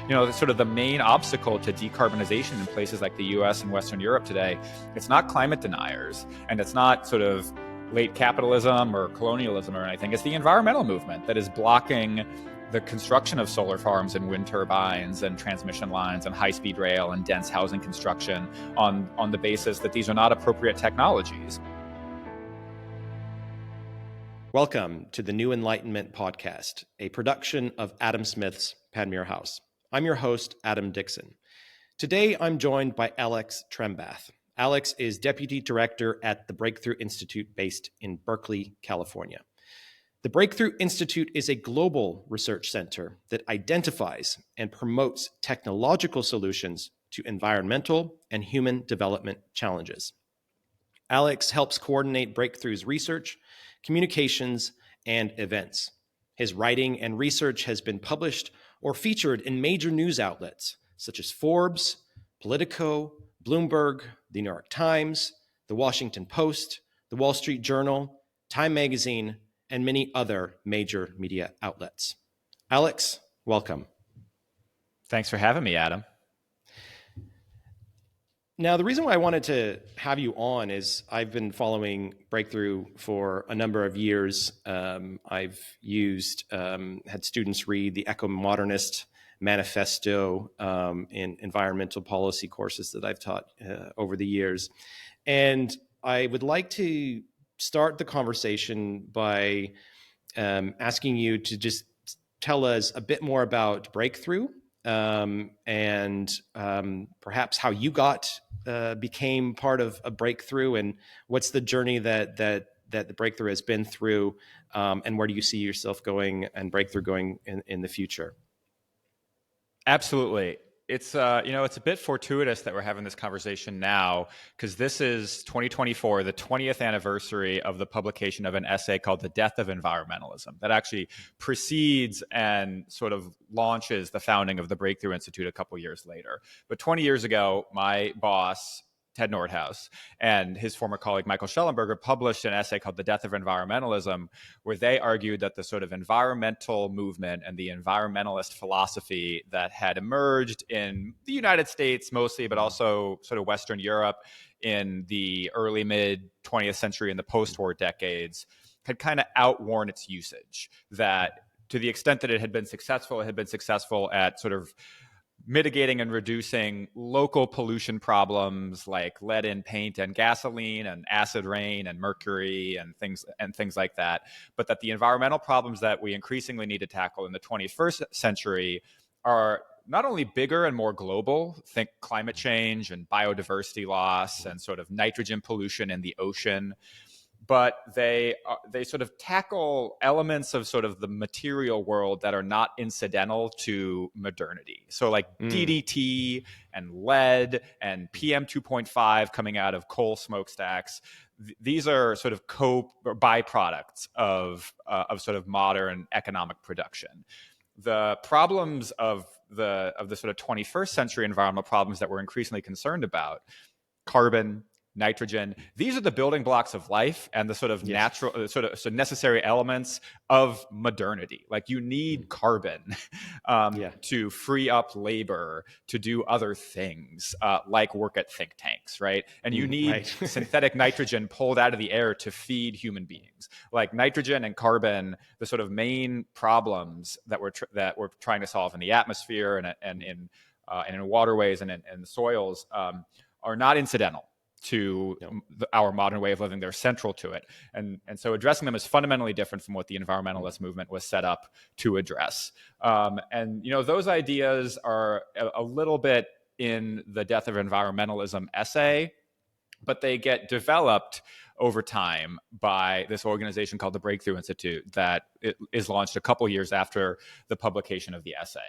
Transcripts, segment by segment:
sort of the main obstacle to decarbonization in places like the US and Western Europe today, it's not climate deniers, and it's not sort of late capitalism or colonialism or anything. It's the environmental movement that is blocking the construction of solar farms and wind turbines and transmission lines and high-speed rail and dense housing construction on the basis that these are not appropriate technologies. Welcome to the New Enlightenment podcast, a production of Adam Smith's Panmure House. I'm your host, Adam Dixon. Today, I'm joined by Alex Trembath. Alex is Deputy Director at the Breakthrough Institute based in Berkeley, California. The Breakthrough Institute is a global research center that identifies and promotes technological solutions to environmental and human development challenges. Alex helps coordinate Breakthrough's research, communications, and events. His writing and research has been published or featured in major news outlets such as Forbes, Politico, Bloomberg, the New York Times, the Washington Post, the Wall Street Journal, Time Magazine, and many other major media outlets. Alex, welcome. Thanks for having me, Adam. Now, the reason why I wanted to have you on is I've been following Breakthrough for a number of years. I've had students read the Ecomodernist manifesto in environmental policy courses that I've taught over the years. And I would like to start the conversation by asking you to just tell us a bit more about Breakthrough and perhaps how you became part of a Breakthrough, and what's the journey that the Breakthrough has been through, and where do you see yourself going and Breakthrough going in the future? Absolutely. It's it's a bit fortuitous that we're having this conversation now, because this is 2024, the 20th anniversary of the publication of an essay called The Death of Environmentalism that actually precedes and sort of launches the founding of the Breakthrough Institute a couple years later. But 20 years ago, my boss, Ted Nordhaus, and his former colleague Michael Schellenberger published an essay called The Death of Environmentalism, where they argued that the sort of environmental movement and the environmentalist philosophy that had emerged in the United States mostly, but also sort of Western Europe in the early mid 20th century and the post-war decades had kind of outworn its usage. That to the extent that it had been successful at sort of mitigating and reducing local pollution problems like lead in paint and gasoline and acid rain and mercury and things like that, but that the environmental problems that we increasingly need to tackle in the 21st century are not only bigger and more global, think climate change and biodiversity loss and sort of nitrogen pollution in the ocean, but they sort of tackle elements of sort of the material world that are not incidental to modernity. So like DDT and lead and PM 2.5 coming out of coal smokestacks. These are sort of byproducts of sort of modern economic production. The problems of the sort of 21st century environmental problems that we're increasingly concerned about, carbon, nitrogen, these are the building blocks of life and the sort of natural, so necessary elements of modernity. Like you need carbon to free up labor to do other things, like work at think tanks, right? And you need synthetic nitrogen pulled out of the air to feed human beings. Like nitrogen and carbon, the sort of main problems that we're trying to solve in the atmosphere and in waterways and in soils are not incidental to our modern way of living. They're central to it. And so addressing them is fundamentally different from what the environmentalist movement was set up to address. And those ideas are a little bit in the Death of Environmentalism essay, but they get developed over time by this organization called the Breakthrough Institute that is launched a couple years after the publication of the essay.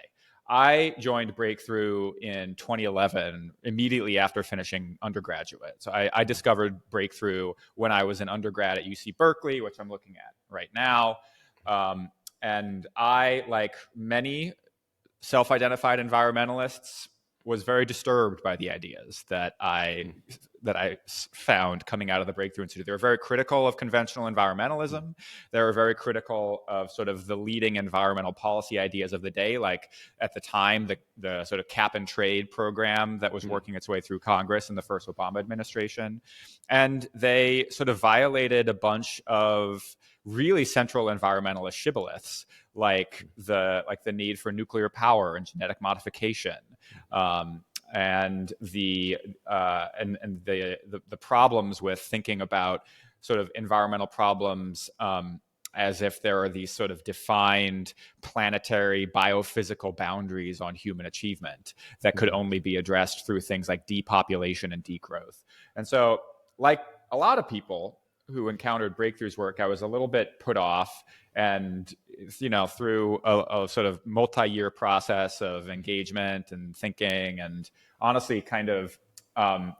I joined Breakthrough in 2011, immediately after finishing undergraduate. So I discovered Breakthrough when I was an undergrad at UC Berkeley, which I'm looking at right now. And I, like many self-identified environmentalists, was very disturbed by the ideas that I that I found coming out of the Breakthrough Institute. They were very critical of conventional environmentalism. They were very critical of sort of the leading environmental policy ideas of the day, like at the time, the sort of cap and trade program that was working its way through Congress in the first Obama administration. And they sort of violated a bunch of really central environmentalist shibboleths, like the need for nuclear power and genetic modification, and the problems with thinking about sort of environmental problems as if there are these sort of defined planetary biophysical boundaries on human achievement that could only be addressed through things like depopulation and degrowth. And so, like a lot of people who encountered Breakthrough's work, I was a little bit put off. And, through a sort of multi-year process of engagement and thinking and honestly kind of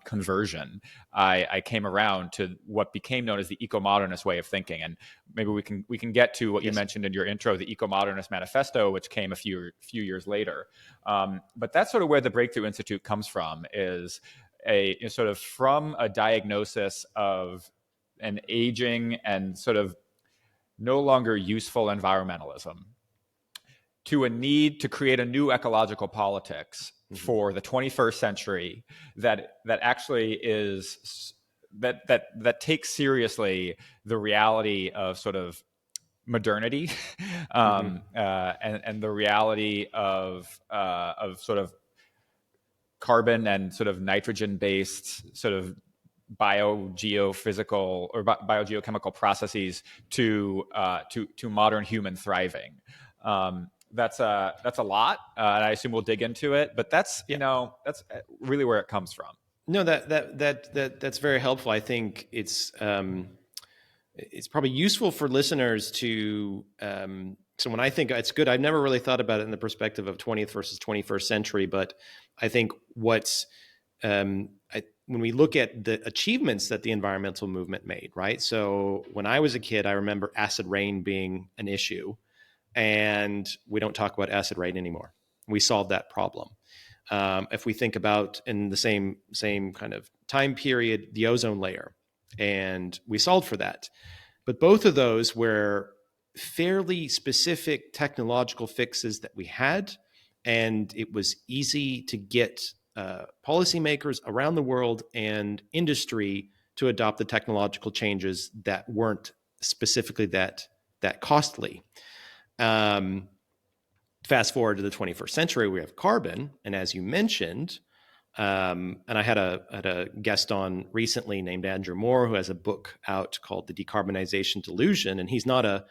conversion, I came around to what became known as the eco-modernist way of thinking. And maybe we can get to what you mentioned in your intro, the eco-modernist manifesto, which came a few years later. But that's sort of where the Breakthrough Institute comes from, is sort of from a diagnosis of an aging and sort of no longer useful environmentalism to a need to create a new ecological politics for the 21st century that actually is that takes seriously the reality of sort of modernity, and the reality of sort of carbon and sort of nitrogen based sort of biogeophysical or biogeochemical processes to modern human thriving. That's a lot, and I assume we'll dig into it. But that's that's really where it comes from. No, that's very helpful. I think it's probably useful for listeners to. So when I think it's good, I've never really thought about it in the perspective of 20th versus 21st century. But I think what's when we look at the achievements that the environmental movement made, right? So when I was a kid, I remember acid rain being an issue, and we don't talk about acid rain anymore. We solved that problem. If we think about in the same kind of time period, the ozone layer, and we solved for that. But both of those were fairly specific technological fixes that we had, and it was easy to get policymakers around the world and industry to adopt the technological changes that weren't specifically that costly. Fast forward to the 21st century, we have carbon, and as you mentioned, and I had a guest on recently named Andrew Moore, who has a book out called The Decarbonisation Delusion, and he's not a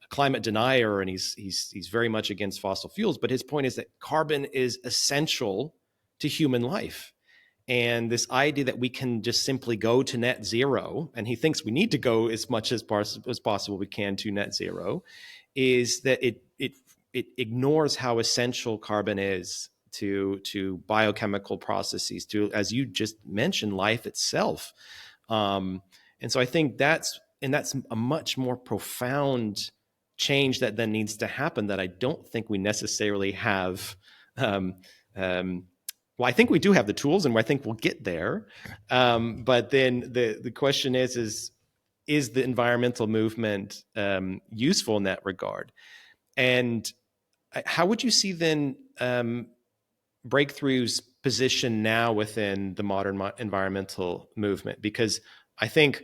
climate denier, and he's very much against fossil fuels, but his point is that carbon is essential to human life. And this idea that we can just simply go to net zero, and he thinks we need to go as much as possible we can to net zero, is that it ignores how essential carbon is to biochemical processes, to, as you just mentioned, life itself. And so I think that's a much more profound change that then needs to happen that I don't think we necessarily have. Well, I think we do have the tools, and I think we'll get there. But then the question is the environmental movement useful in that regard? And how would you see then Breakthrough's position now within the modern environmental movement? Because I think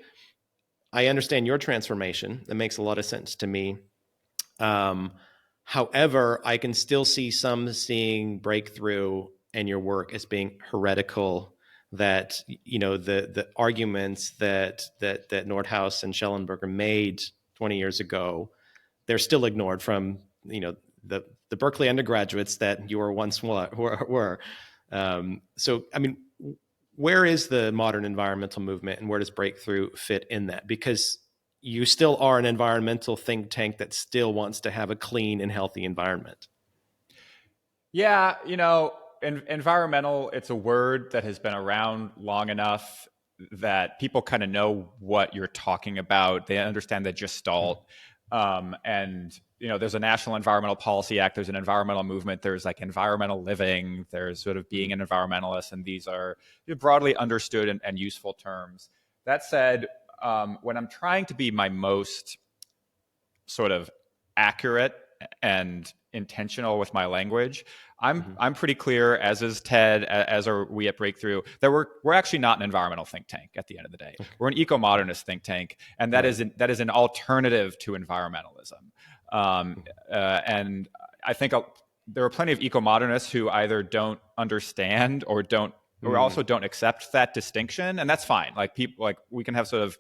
I understand your transformation. That makes a lot of sense to me. However, I can still see some seeing Breakthrough and your work as being heretical, that the arguments that Nordhaus and Schellenberger made 20 years ago, they're still ignored from the Berkeley undergraduates that you were once were. So I mean, where is the modern environmental movement, and where does Breakthrough fit in that? Because you still are an environmental think tank that still wants to have a clean and healthy environment. Yeah, environmental, it's a word that has been around long enough that people kind of know what you're talking about. They understand the gestalt. And there's a National Environmental Policy Act, there's an environmental movement, there's like environmental living, there's sort of being an environmentalist, and these are broadly understood and useful terms. That said, when I'm trying to be my most sort of accurate and intentional with my language, I'm pretty clear, as is Ted, as are we at Breakthrough, that we're actually not an environmental think tank at the end of the day. We're an eco-modernist think tank, and that is an alternative to environmentalism. And I think there are plenty of eco-modernists who either don't understand or also don't accept that distinction, and that's fine. Like we can have sort of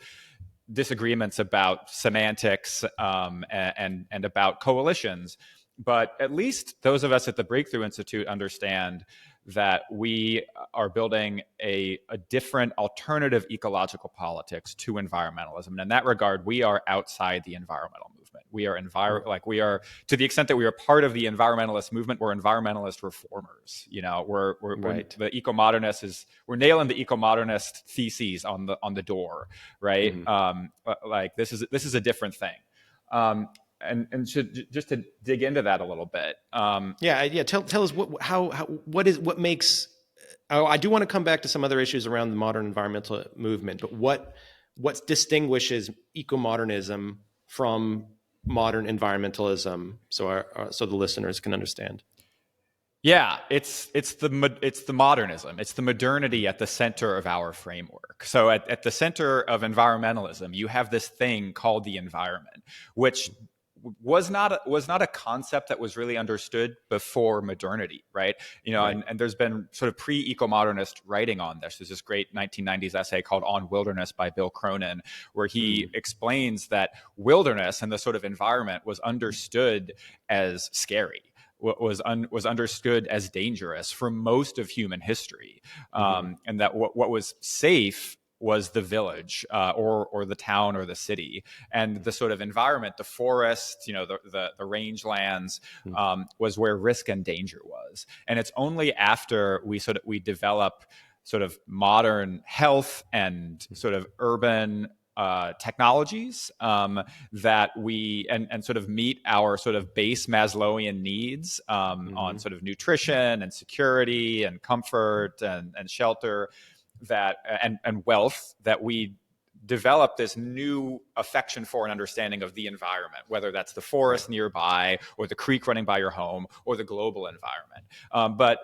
disagreements about semantics and about coalitions, but at least those of us at the Breakthrough Institute understand that we are building a different alternative ecological politics to environmentalism. And in that regard, we are outside the environmental movement. We are to the extent that we are part of the environmentalist movement, we're environmentalist reformers. We're the eco-modernist we're nailing the eco-modernist theses on the door, right? Like this is a different thing. And just to dig into that a little bit. Tell us what makes. Oh, I do want to come back to some other issues around the modern environmental movement, but what distinguishes eco-modernism from modern environmentalism, so the listeners can understand? Yeah, it's the modernism. It's the modernity at the center of our framework. So at the center of environmentalism, you have this thing called the environment, which was not a concept that was really understood before modernity, right? And there's been sort of pre-eco-modernist writing on this. There's this great 1990s essay called On Wilderness by Bill Cronin, where he explains that wilderness and the sort of environment was understood as scary, was understood as dangerous for most of human history, and that what was safe was the village or the town or the city, and the sort of environment, the forest, the rangelands, was where risk and danger was. And it's only after we develop sort of modern health and sort of urban technologies that we and sort of meet our sort of base Maslowian needs on sort of nutrition and security and comfort and shelter and wealth, that we develop this new affection for and understanding of the environment, whether that's the forest nearby or the creek running by your home or the global environment. But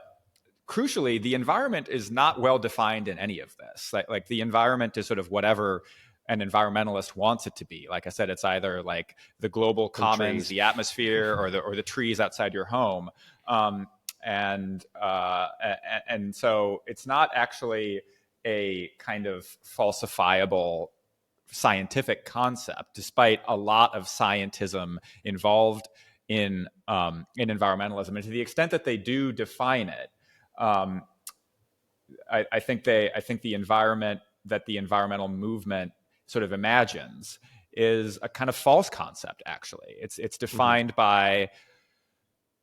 crucially, the environment is not well defined in any of this. Like the environment is sort of whatever an environmentalist wants it to be. Like I said, it's either like the global commons, the atmosphere, or the trees outside your home. And so it's not actually a kind of falsifiable scientific concept, despite a lot of scientism involved in environmentalism. And to the extent that they do define it, I think the environment that the environmental movement sort of imagines is a kind of false concept. Actually, it's defined by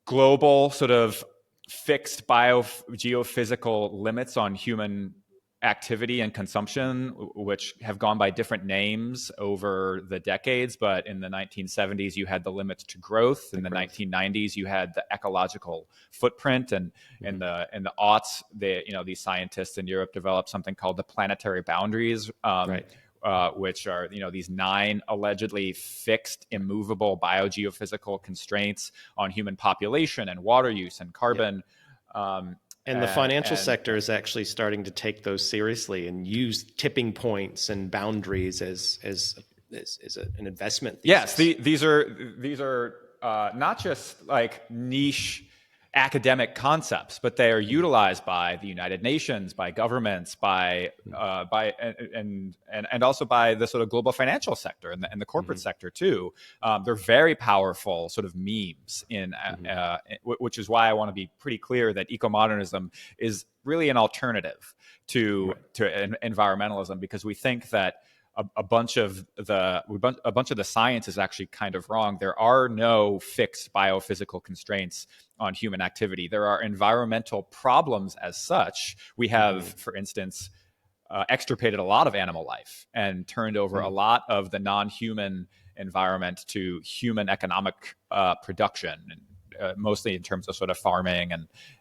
global sort of fixed biogeophysical limits on human activity and consumption, which have gone by different names over the decades. But in the 1970s, you had the limits to growth. In the 1990s, you had the ecological footprint, and in the aughts, these scientists in Europe developed something called the planetary boundaries, which are these 9 allegedly fixed, immovable biogeophysical constraints on human population and water use and carbon. And the financial sector is actually starting to take those seriously and use tipping points and boundaries as an investment thesis. Yes, these are not just like niche academic concepts, but they are utilized by the United Nations, by governments, by also by the sort of global financial sector and the corporate sector too. They're very powerful sort of memes which is why I want to be pretty clear that eco-modernism is really an alternative to environmentalism, because we think that a bunch of the science is actually kind of wrong. There are no fixed biophysical constraints on human activity. There are environmental problems as such. We have, for instance, extirpated a lot of animal life and turned over a lot of the non-human environment to human economic production, mostly in terms of sort of farming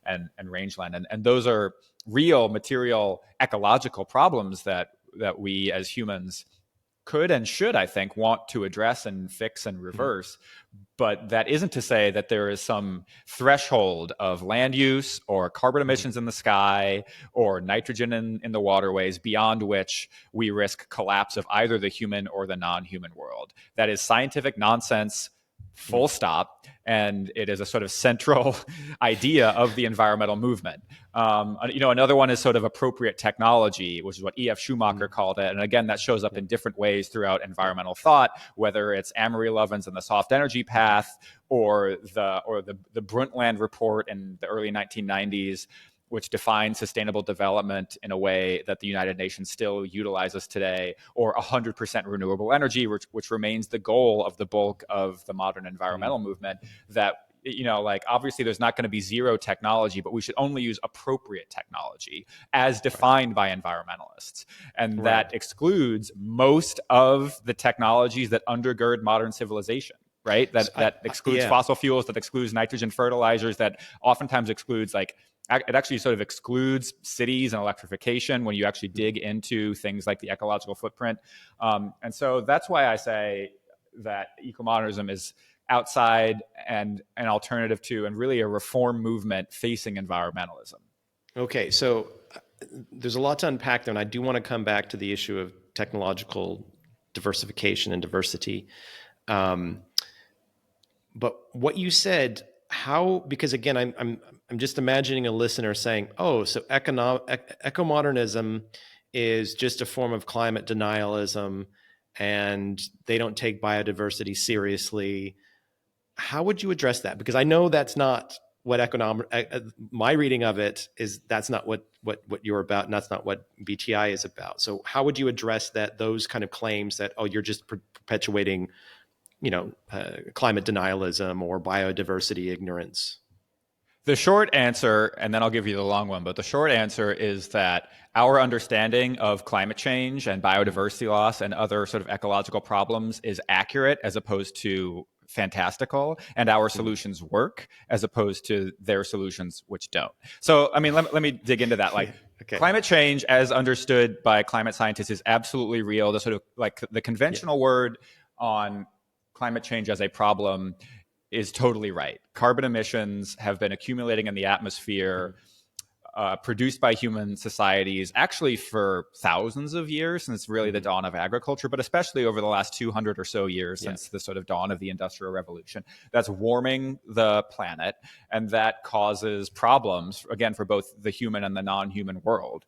and rangeland. And those are real material ecological problems that we as humans could and should, I think, want to address and fix and reverse. But that isn't to say that there is some threshold of land use or carbon emissions in the sky or nitrogen in the waterways beyond which we risk collapse of either the human or the non-human world. That is scientific nonsense, full stop. And it is a sort of central idea of the environmental movement. Another one is sort of appropriate technology, which is what E.F. Schumacher called it. And again, that shows up in different ways throughout environmental thought, whether it's Amory Lovins and the soft energy path, or the Brundtland report in the early 1990s, which defines sustainable development in a way that the United Nations still utilizes today, or 100% renewable energy, which remains the goal of the bulk of the modern environmental movement. That, obviously there's not going to be zero technology, but we should only use appropriate technology as defined by environmentalists. And that excludes most of the technologies that undergird modern civilization. Right? That excludes fossil fuels, that excludes nitrogen fertilizers, that oftentimes excludes it actually sort of excludes cities and electrification when you actually dig into things like the ecological footprint. And so that's why I say that ecomodernism is outside and an alternative to, and really a reform movement facing environmentalism. Okay, so there's a lot to unpack there, and I do want to come back to the issue of technological diversification and diversity. But what you said, because again, I'm just imagining a listener saying, "Oh, so ecomodernism is just a form of climate denialism, and they don't take biodiversity seriously." How would you address that? Because I know that's not what my reading of it is. That's not what you're about, and that's not what BTI is about. So how would you address those kind of claims that, oh, you're just perpetuating climate denialism or biodiversity ignorance? The short answer, and then I'll give you the long one, but the short answer is that our understanding of climate change and biodiversity loss and other sort of ecological problems is accurate as opposed to fantastical, and our solutions work as opposed to their solutions, which don't. So, I mean, let me dig into that. Okay. Climate change, as understood by climate scientists, is absolutely real. The sort of the conventional word on climate change as a problem is totally right. Carbon emissions have been accumulating in the atmosphere, produced by human societies, actually for thousands of years, since really the dawn of agriculture, but especially over the last 200 or so years since the sort of dawn of the Industrial Revolution. That's warming the planet, and that causes problems, again, for both the human and the non-human world.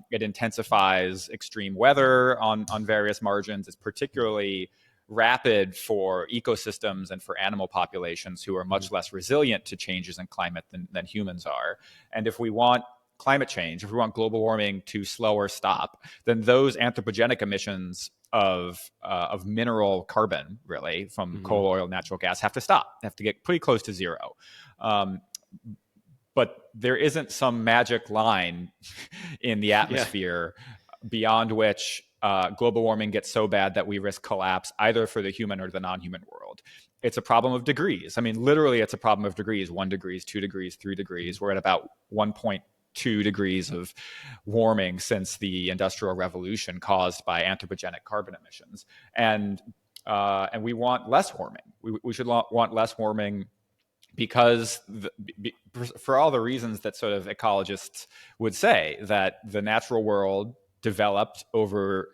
It intensifies extreme weather on various margins. It's particularly rapid for ecosystems and for animal populations who are much less resilient to changes in climate than humans are. And if we want climate change, if we want global warming to slow or stop, then those anthropogenic emissions of mineral carbon, really, from coal, oil, natural gas, have to stop, have to get pretty close to zero. But there isn't some magic line in the atmosphere beyond which global warming gets so bad that we risk collapse either for the human or the non-human world. It's a problem of degrees. I mean, literally, it's a problem of degrees: 1 degree, 2 degrees, 3 degrees. We're at about 1.2 degrees of warming since the Industrial Revolution caused by anthropogenic carbon emissions. And we want less warming. We should want less warming because for all the reasons that sort of ecologists would say, that the natural world developed over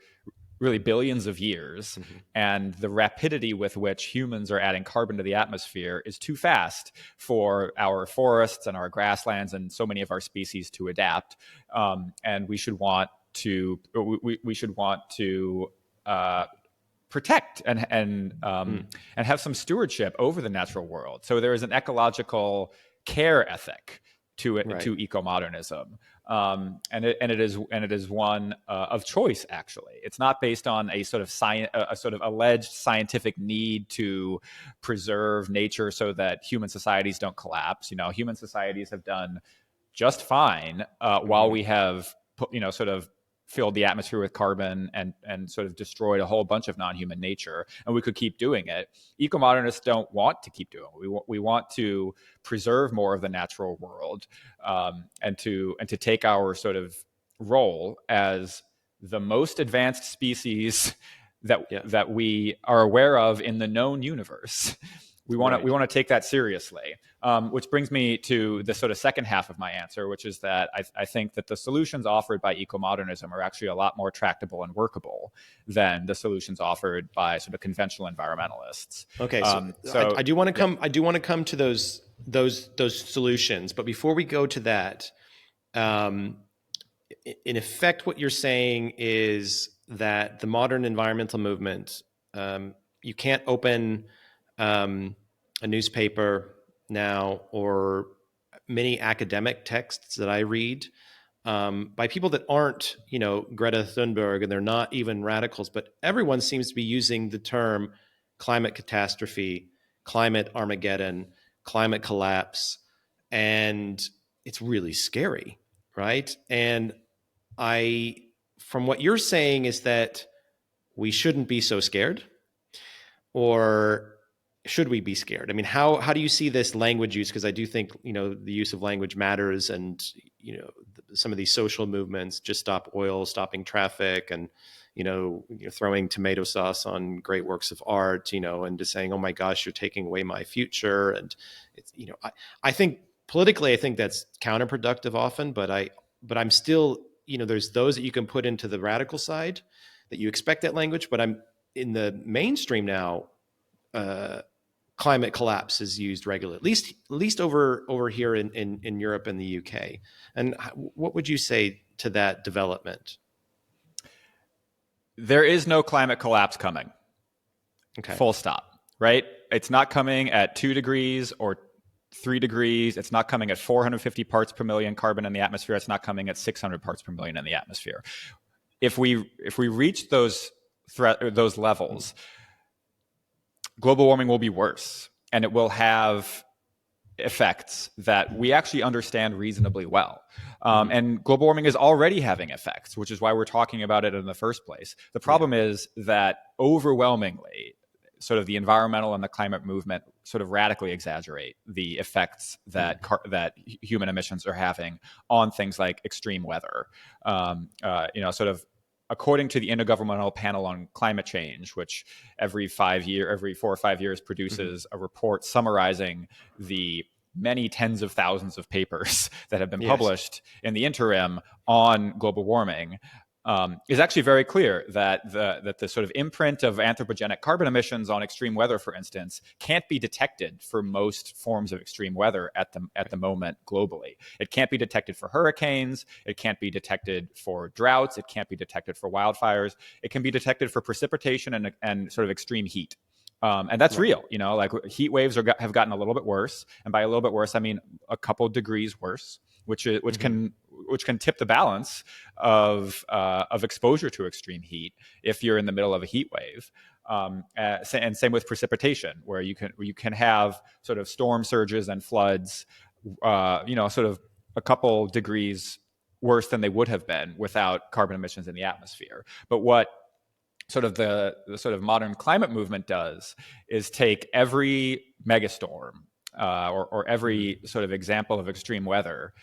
really billions of years, and the rapidity with which humans are adding carbon to the atmosphere is too fast for our forests and our grasslands and so many of our species to adapt. And we should want to protect and have some stewardship over the natural world. So there is an ecological care ethic to it, to ecomodernism. And it is one of choice. Actually, it's not based on a sort of a sort of alleged scientific need to preserve nature so that human societies don't collapse. Human societies have done just fine while we have sort of filled the atmosphere with carbon and sort of destroyed a whole bunch of non-human nature, and we could keep doing it. Eco-modernists don't want to keep doing it. We want to preserve more of the natural world, and to take our sort of role as the most advanced species that we are aware of in the known universe. We want to take that seriously, which brings me to the sort of second half of my answer, which is that I think that the solutions offered by eco-modernism are actually a lot more tractable and workable than the solutions offered by sort of conventional environmentalists. Okay, so I do want to come. I do want to come to those solutions, but before we go to that, in effect, what you're saying is that the modern environmental movement, you can't open a newspaper now or many academic texts that I read by people that aren't, Greta Thunberg, and they're not even radicals, but everyone seems to be using the term climate catastrophe, climate Armageddon, climate collapse, and it's really scary, right? And from what you're saying is that we shouldn't be so scared, or should we be scared? I mean, how do you see this language use? Because I do think, the use of language matters, and, some of these social movements, just stop oil, stopping traffic, and, throwing tomato sauce on great works of art, and just saying, oh my gosh, you're taking away my future. And it's, I think politically, I think that's counterproductive often, but I'm still, there's those that you can put into the radical side that you expect that language, but I'm in the mainstream now. Climate collapse is used regularly, at least over here in Europe and the UK. And what would you say to that development? There is no climate collapse coming. Okay. Full stop. Right? It's not coming at 2 degrees or 3 degrees. It's not coming at 450 parts per million carbon in the atmosphere. It's not coming at 600 parts per million in the atmosphere. If we reach those levels, global warming will be worse, and it will have effects that we actually understand reasonably well. And global warming is already having effects, which is why we're talking about it in the first place. The problem is that overwhelmingly, sort of the environmental and the climate movement sort of radically exaggerate the effects that human emissions are having on things like extreme weather. Sort of according to the Intergovernmental Panel on Climate Change, which every 4 or 5 years produces a report summarizing the many tens of thousands of papers that have been published in the interim on global warming, is actually very clear that the sort of imprint of anthropogenic carbon emissions on extreme weather, for instance, can't be detected for most forms of extreme weather at the moment globally. It can't be detected for hurricanes. It can't be detected for droughts. It can't be detected for wildfires. It can be detected for precipitation and sort of extreme heat. And that's real, like heat waves have gotten a little bit worse. And by a little bit worse, I mean a couple degrees worse, which can tip the balance of exposure to extreme heat if you're in the middle of a heat wave. And same with precipitation, where you can have sort of storm surges and floods, sort of a couple degrees worse than they would have been without carbon emissions in the atmosphere. But what sort of the sort of modern climate movement does is take every megastorm or every sort of example of extreme weather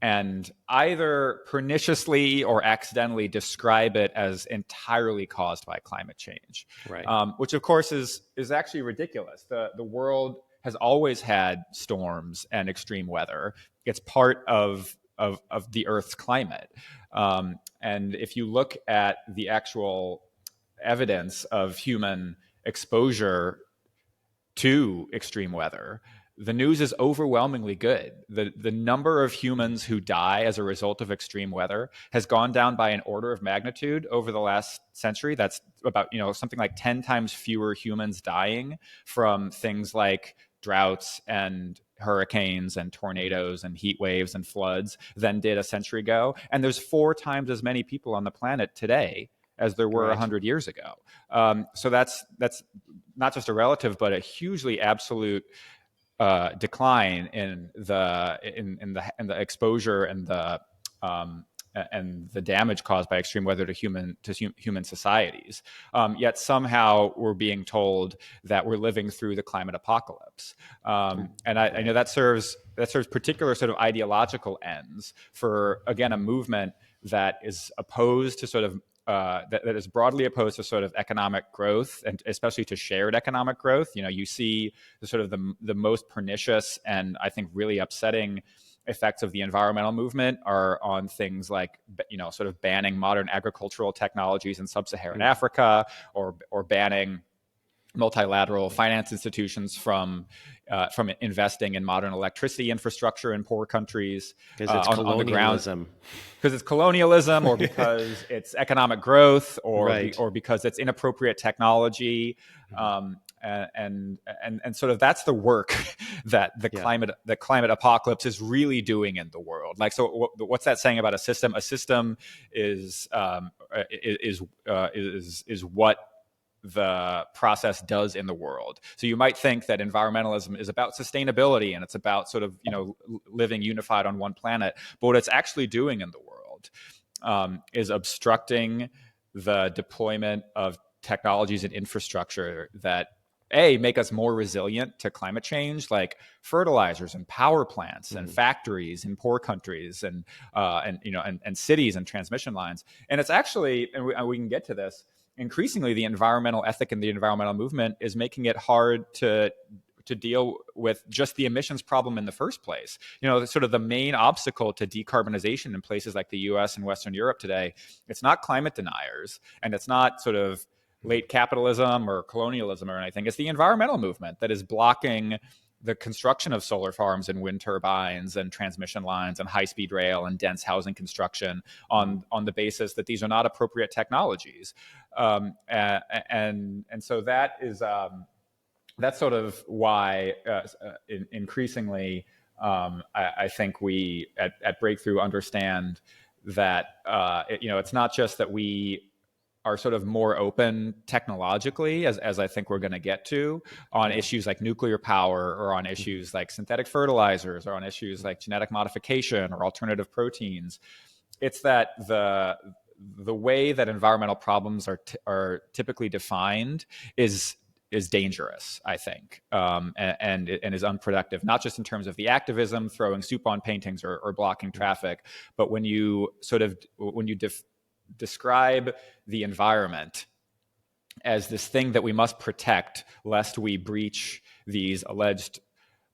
and either perniciously or accidentally describe it as entirely caused by climate change, right? Which of course is actually ridiculous. The world has always had storms and extreme weather. It's part of the Earth's climate, and if you look at the actual evidence of human exposure to extreme weather, the news is overwhelmingly good. The number of humans who die as a result of extreme weather has gone down by an order of magnitude over the last century. That's about, something like 10 times fewer humans dying from things like droughts and hurricanes and tornadoes and heat waves and floods than did a century ago. And there's 4 times as many people on the planet today as there were 100 years ago. So that's not just a relative, but a hugely absolute decline in the exposure and the and the damage caused by extreme weather to human societies. Yet somehow we're being told that we're living through the climate apocalypse, and I know that serves particular sort of ideological ends for, again, a movement that is opposed to sort of that is broadly opposed to sort of economic growth, and especially to shared economic growth. You see the sort of the most pernicious and I think really upsetting effects of the environmental movement are on things like, sort of banning modern agricultural technologies in sub-Saharan Africa, or banning multilateral finance institutions from investing in modern electricity infrastructure in poor countries, because it's on the ground, colonialism. because it's colonialism, or because it's economic growth, or Right. or because it's inappropriate technology, and sort of that's the work that the climate apocalypse is really doing in the world. Like, so what's that saying about a system? A system is what the process does in the world. So you might think that environmentalism is about sustainability and it's about sort of, living unified on one planet. But what it's actually doing in the world is obstructing the deployment of technologies and infrastructure that make us more resilient to climate change, like fertilizers and power plants and factories in poor countries, and cities and transmission lines. And it's actually, and we can get to this, increasingly the environmental ethic and the environmental movement is making it hard to deal with just the emissions problem in the first place. Sort of the main obstacle to decarbonization in places like the US and Western Europe today, it's not climate deniers, and it's not sort of late capitalism or colonialism or anything. It's the environmental movement that is blocking the construction of solar farms and wind turbines and transmission lines and high-speed rail and dense housing construction on the basis that these are not appropriate technologies. And so that is that's sort of why increasingly I think we at Breakthrough understand that it's not just that we are sort of more open technologically, as I think we're going to get to, on issues like nuclear power, or on issues like synthetic fertilizers, or on issues like genetic modification or alternative proteins. It's that the way that environmental problems are typically defined is dangerous, I think, and is unproductive, not just in terms of the activism, throwing soup on paintings or blocking traffic, but when you describe the environment as this thing that we must protect lest we breach these alleged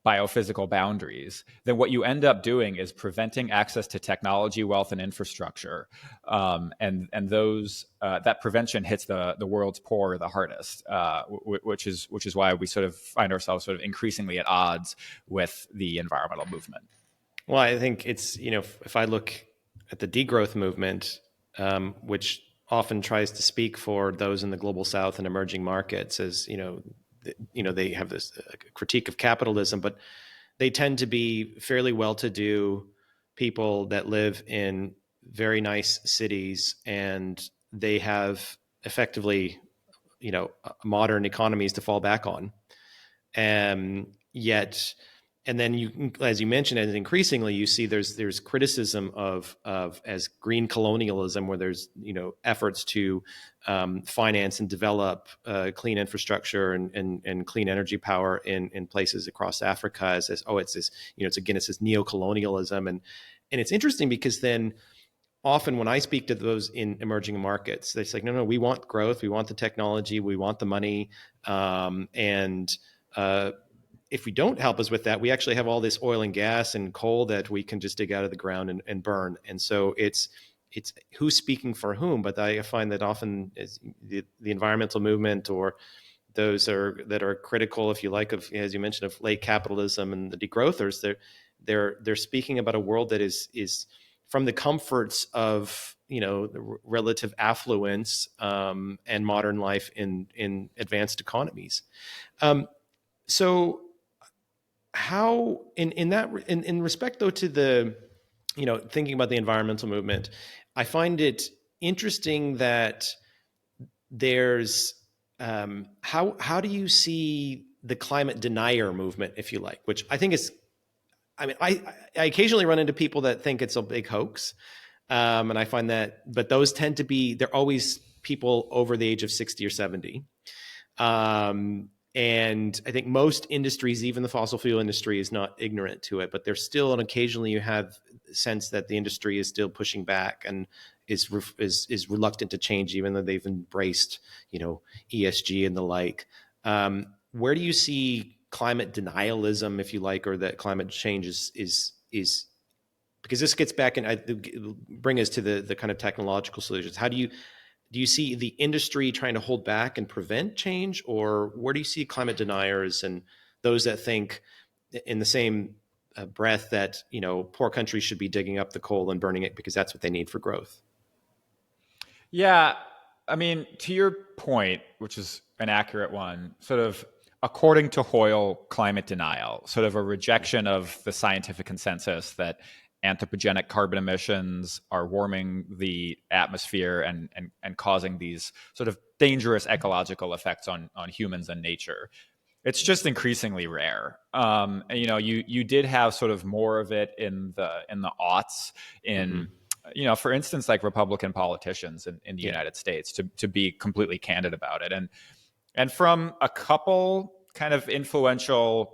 biophysical boundaries, then what you end up doing is preventing access to technology, wealth, and infrastructure. And those that prevention hits the world's poor the hardest, which is why we sort of find ourselves sort of increasingly at odds with the environmental movement. Well, I think it's, if I look at the degrowth movement, which often tries to speak for those in the global South and emerging markets, as they have this critique of capitalism, but they tend to be fairly well-to-do people that live in very nice cities, and they have effectively, modern economies to fall back on. Yet, and then you, as you mentioned, and increasingly you see there's criticism of as green colonialism, where there's efforts to finance and develop clean infrastructure and clean energy power in places across Africa as this, it's this, it's this neo-colonialism, and it's interesting because then often when I speak to those in emerging markets, they say, no, we want growth, we want the technology, we want the money, if we don't help us with that, we actually have all this oil and gas and coal that we can just dig out of the ground and burn. And so it's who's speaking for whom. But I find that often the environmental movement, or those that are critical, if you like, of, as you mentioned, of late capitalism and the degrowthers, they're speaking about a world that is from the comforts of the relative affluence and modern life in advanced economies. So how in respect though to the thinking about the environmental movement, I find it interesting that there's how do you see the climate denier movement, if you like, which I think is, I occasionally run into people that think it's a big hoax, And I find that, but those tend to be, they're always people over the age of 60 or 70. And I think most industries, even the fossil fuel industry, is not ignorant to it, but there's still, and occasionally you have a sense that the industry is still pushing back and is reluctant to change, even though they've embraced, ESG and the like. Where do you see climate denialism, if you like, or that climate change is because this gets back and bring us to the kind of technological solutions. How do you see the industry trying to hold back and prevent change, or where do you see climate deniers and those that think in the same breath that poor countries should be digging up the coal and burning it because that's what they need for growth? Yeah, I mean, to your point, which is an accurate one, sort of according to Hoyle, climate denial, sort of a rejection of the scientific consensus that anthropogenic carbon emissions are warming the atmosphere and causing these sort of dangerous ecological effects on humans and nature. It's just increasingly rare. And, you did have sort of more of it in the aughts in, for instance, like Republican politicians in the United States, to be completely candid about it. And from a couple kind of influential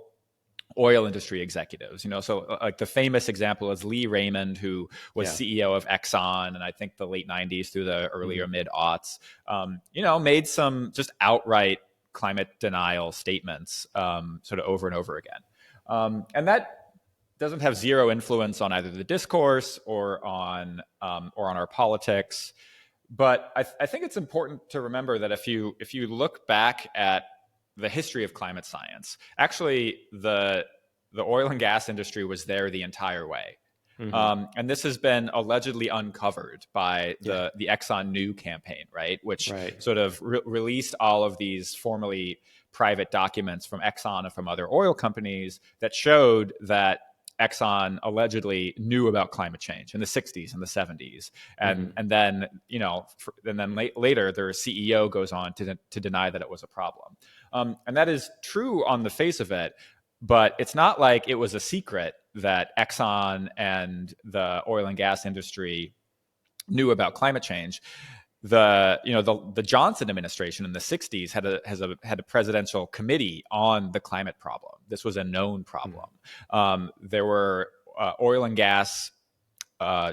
oil industry executives, so like the famous example is Lee Raymond, who was CEO of Exxon, and I think the late 90s through the earlier mid aughts, made some just outright climate denial statements sort of over and over again. And that doesn't have zero influence on either the discourse or on our politics. But I think it's important to remember that if you look back at the history of climate science, actually the oil and gas industry was there the entire way. And this has been allegedly uncovered by the Exxon New campaign, right? Which sort of released all of these formerly private documents from Exxon and from other oil companies that showed that Exxon allegedly knew about climate change in the 60s and the 70s. And then, later their CEO goes on to deny that it was a problem. And that is true on the face of it, but it's not like it was a secret that Exxon and the oil and gas industry knew about climate change. The Johnson administration in the 60s had a presidential committee on the climate problem. This was a known problem. There were oil and gas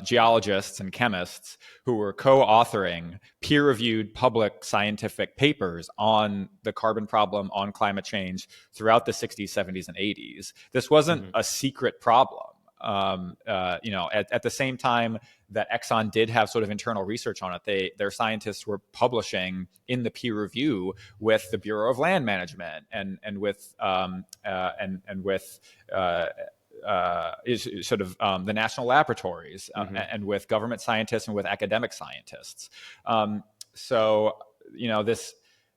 geologists and chemists who were co-authoring peer-reviewed public scientific papers on the carbon problem, on climate change throughout the 60s, 70s, and 80s. This wasn't a secret problem. At the same time that Exxon did have sort of internal research on it, their scientists were publishing in the peer review with the Bureau of Land Management and with the national laboratories and with government scientists and with academic scientists.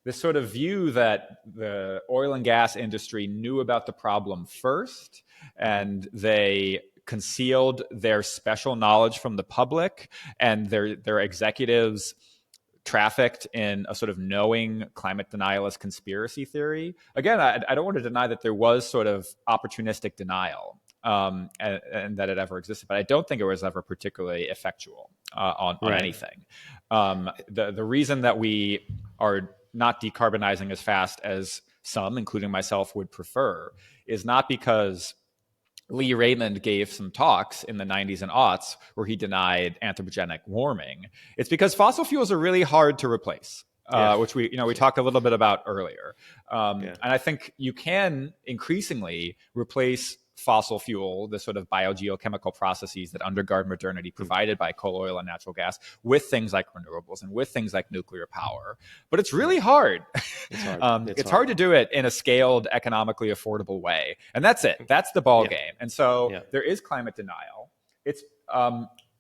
This sort of view that the oil and gas industry knew about the problem first and they concealed their special knowledge from the public, and their executives trafficked in a sort of knowing climate denialist conspiracy theory. Again, I don't want to deny that there was sort of opportunistic denial and that it ever existed, but I don't think it was ever particularly effectual on anything. The reason that we are not decarbonizing as fast as some, including myself, would prefer is not because Lee Raymond gave some talks in the 90s and aughts where he denied anthropogenic warming. It's because fossil fuels are really hard to replace, which we talked a little bit about earlier. And I think you can increasingly replace fossil fuel, the sort of biogeochemical processes that undergird modernity provided by coal, oil, and natural gas, with things like renewables and with things like nuclear power. But it's really hard. It's hard to do it in a scaled, economically affordable way. And that's it. That's the ball game. And so there is climate denial. It's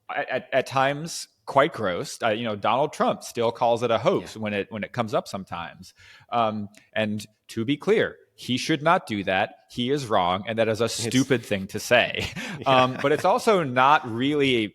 at times quite gross. Donald Trump still calls it a hoax when it comes up sometimes. And to be clear, he should not do that. He is wrong, and that is a stupid thing to say. But it's also not really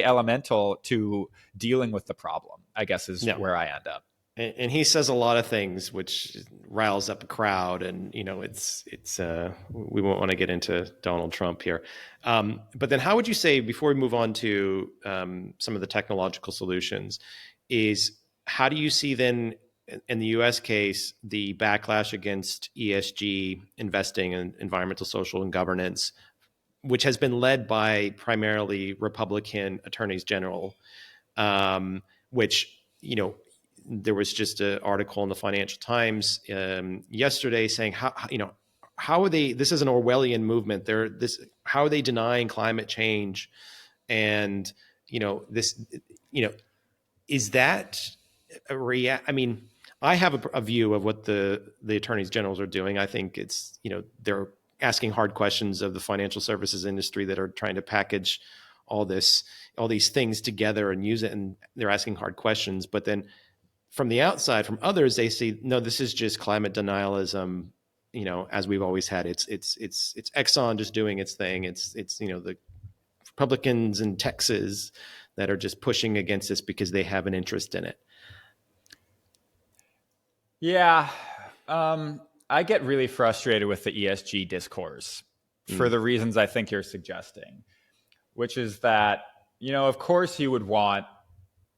elemental to dealing with the problem, I guess, is where I end up. And he says a lot of things which riles up a crowd, and we won't want to get into Donald Trump here. But then, how would you say, before we move on to some of the technological solutions, is how do you see then in the U.S. case the backlash against ESG investing and environmental, social, and governance, which has been led by primarily Republican attorneys general, which there was just an article in the Financial Times yesterday saying how are they? This is an Orwellian movement. How are they denying climate change? And is that I mean, I have a view of what the attorneys generals are doing. I think it's they're asking hard questions of the financial services industry that are trying to package all these things together and use it, and they're asking hard questions. But then from the outside, from others, they say, no, this is just climate denialism, as we've always had. It's Exxon just doing its thing. It's the Republicans in Texas that are just pushing against this because they have an interest in it. Yeah. I get really frustrated with the ESG discourse for the reasons I think you're suggesting, which is that, of course you would want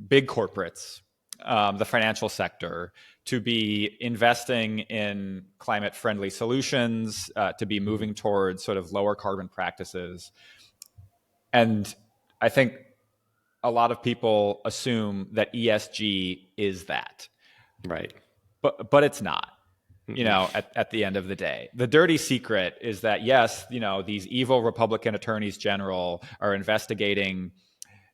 big corporates, the financial sector, to be investing in climate-friendly solutions, to be moving towards sort of lower carbon practices. And I think a lot of people assume that ESG is that. Right. But it's not. At the end of the day, the dirty secret is that, yes, these evil Republican attorneys general are investigating,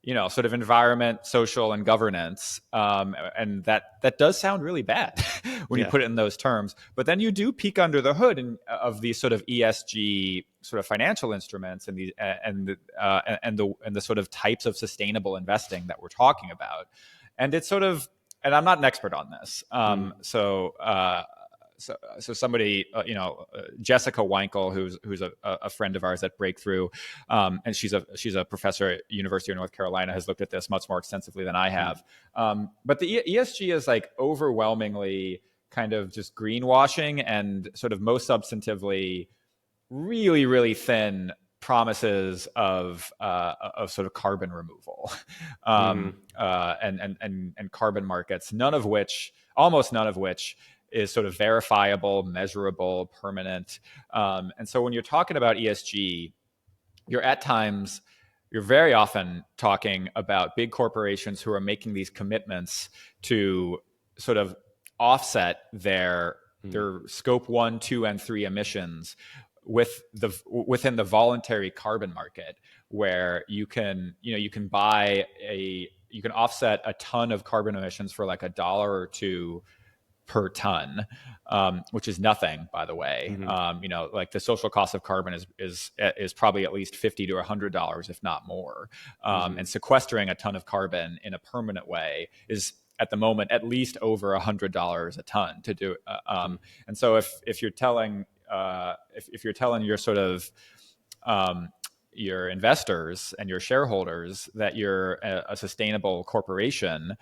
sort of environment, social, and governance. And that does sound really bad when you put it in those terms. But then you do peek under the hood of these sort of ESG sort of financial instruments and the sort of types of sustainable investing that we're talking about. And it's sort of, and I'm not an expert on this. So somebody, Jessica Weinkel, who's a friend of ours at Breakthrough, and she's a professor at University of North Carolina, has looked at this much more extensively than I have. But the ESG is like overwhelmingly kind of just greenwashing and sort of most substantively really, really thin promises of sort of carbon removal and carbon markets, almost none of which is sort of verifiable, measurable, permanent. And so when you're talking about ESG, you're very often talking about big corporations who are making these commitments to sort of offset their scope 1, 2, and 3 emissions within the voluntary carbon market, where you can offset a ton of carbon emissions for like $1 or $2 per ton, which is nothing, by the way. Like the social cost of carbon is probably at least $50 to $100, if not more. And sequestering a ton of carbon in a permanent way is at the moment at least over $100 a ton to do. And so if you're telling your sort of your investors and your shareholders that you're a sustainable corporation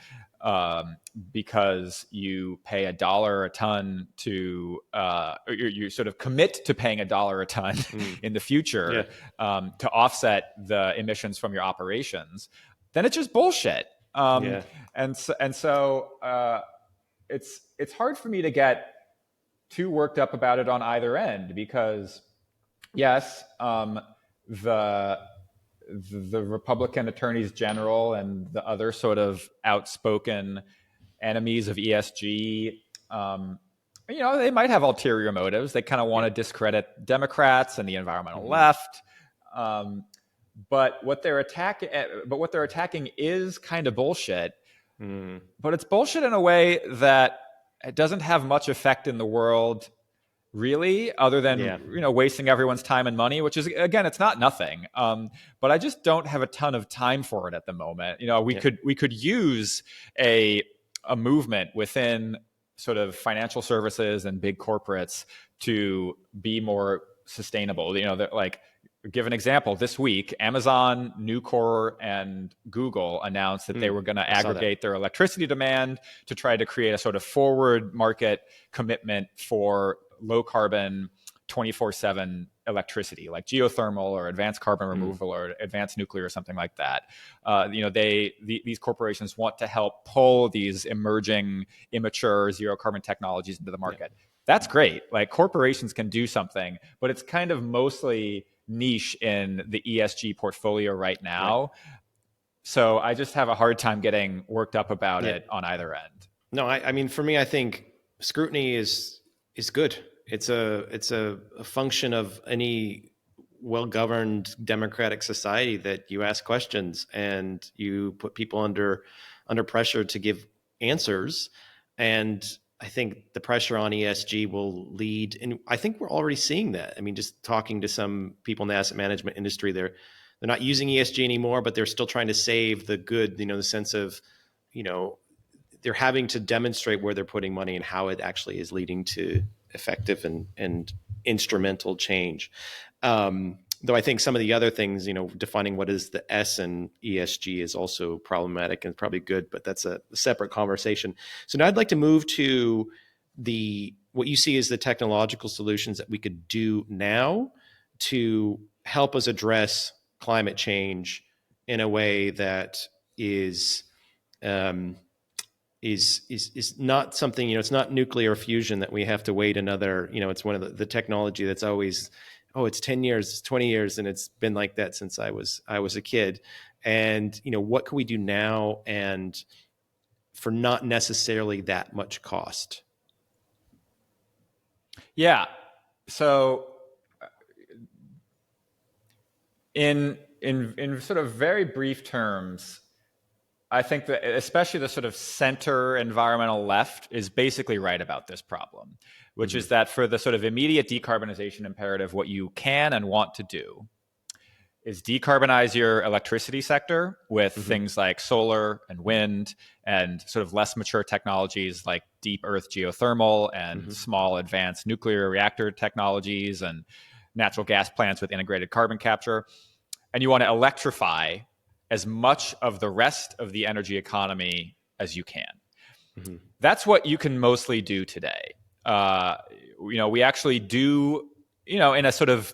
because you pay $1 a ton to, or you sort of commit to paying $1 a ton in the future to offset the emissions from your operations, then it's just bullshit. And so it's hard for me to get too worked up about it on either end, because yes, the Republican attorneys general and the other sort of outspoken enemies of ESG, they might have ulterior motives. They kind of want to discredit Democrats and the environmental left. But what they're attacking is kind of bullshit. But it's bullshit in a way that it doesn't have much effect in the world, really, other than wasting everyone's time and money, which is, again, it's not nothing. But I just don't have a ton of time for it at the moment. We could use a movement within sort of financial services and big corporates to be more sustainable. Like give an example. This week, Amazon, Nucor, and Google announced that they were going to aggregate their electricity demand to try to create a sort of forward market commitment for low carbon 24/7 electricity, like geothermal or advanced carbon removal or advanced nuclear or something like that. These corporations want to help pull these emerging, immature zero carbon technologies into the market. Yeah. That's great. Like, corporations can do something, but it's kind of mostly niche in the ESG portfolio right now. Right. So I just have a hard time getting worked up about it on either end. No, I mean, for me, I think scrutiny is good. It's a function of any well-governed democratic society that you ask questions and you put people under pressure to give answers. And I think the pressure on ESG will lead, and I think we're already seeing that. I mean, just talking to some people in the asset management industry, they're not using ESG anymore, but they're still trying to save the good, the sense of, they're having to demonstrate where they're putting money and how it actually is leading to effective and instrumental change. Though I think some of the other things, defining what is the S in ESG is also problematic and probably good, but that's a separate conversation. So now I'd like to move to what you see as the technological solutions that we could do now to help us address climate change in a way that is not something, it's not nuclear fusion that we have to wait another, it's one of the technology that's always, it's 10 years, it's 20 years. And it's been like that since I was a kid. And, what can we do now and for not necessarily that much cost? Yeah. So in sort of very brief terms, I think that especially the sort of center environmental left is basically right about this problem, which is that for the sort of immediate decarbonization imperative, what you can and want to do is decarbonize your electricity sector with things like solar and wind and sort of less mature technologies like deep earth geothermal and small advanced nuclear reactor technologies and natural gas plants with integrated carbon capture. And you want to electrify as much of the rest of the energy economy as you can. That's what you can mostly do today. We actually do, in a sort of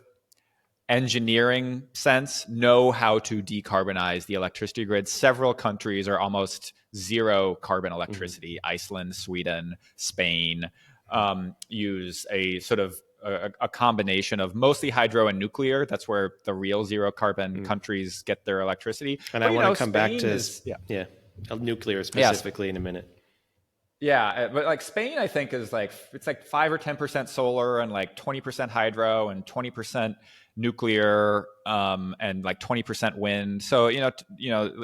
engineering sense, know how to decarbonize the electricity grid. Several countries are almost zero carbon electricity. Iceland, Sweden, Spain use a sort of a combination of mostly hydro and nuclear. That's where the real zero carbon countries get their electricity. And I want to come back to nuclear specifically in a minute. Yeah, but like Spain, I think it's like 5 or 10% solar and like 20% hydro and 20% nuclear and like 20% wind. So